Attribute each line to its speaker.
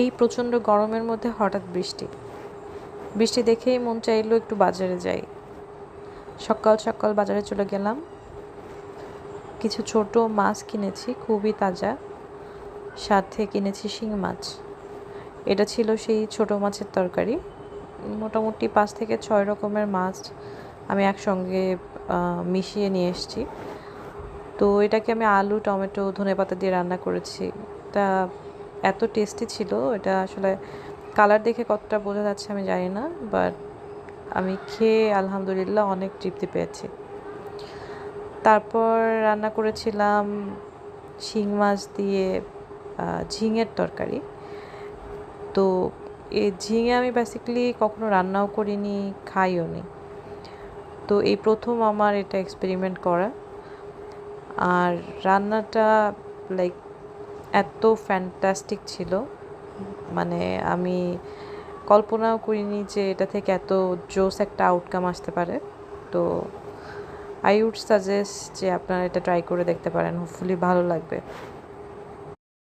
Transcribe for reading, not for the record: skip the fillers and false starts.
Speaker 1: এই প্রচণ্ড গরমের মধ্যে হঠাৎ বৃষ্টি বৃষ্টি দেখেই মন চাইলো একটু বাজারে যাই। সকাল সকাল বাজারে চলে গেলাম। কিছু ছোট মাছ কিনেছি, খুবই তাজা। সাথে কিনেছি শিং মাছ। এটা ছিল সেই ছোট মাছের তরকারি। মোটামুটি 5 থেকে 6 রকমের মাছ আমি একসঙ্গে মিশিয়ে নিয়ে এসেছি। তো এটাকে আমি আলু, টমেটো, ধনেপাতা দিয়ে রান্না করেছি। তা এত টেস্টি ছিল, এটা আসলে কালার দেখে কতটা বোঝা যাচ্ছে আমি জানি না, বাট আমি খেয়ে আলহামদুলিল্লাহ অনেক তৃপ্তি পেয়েছি। তারপর রান্না করেছিলাম শিং মাছ দিয়ে ঝিঙের তরকারি। তো এই ঝিঙে আমি বেসিক্যালি কখনো রান্নাও করিনি, খাইও নি। তো এই প্রথম আমার এটা এক্সপেরিমেন্ট করা। আর রান্নাটা লাইক এত ফ্যান্টাস্টিক ছিল, মানে আমি কল্পনাও করিনি যে এটা থেকে এত জোস একটা আউটকাম আসতে পারে। তো আই উড সাজেস্ট যে আপনারা এটা ট্রাই করে দেখতে পারেন, হোপফুলি ভালো লাগবে।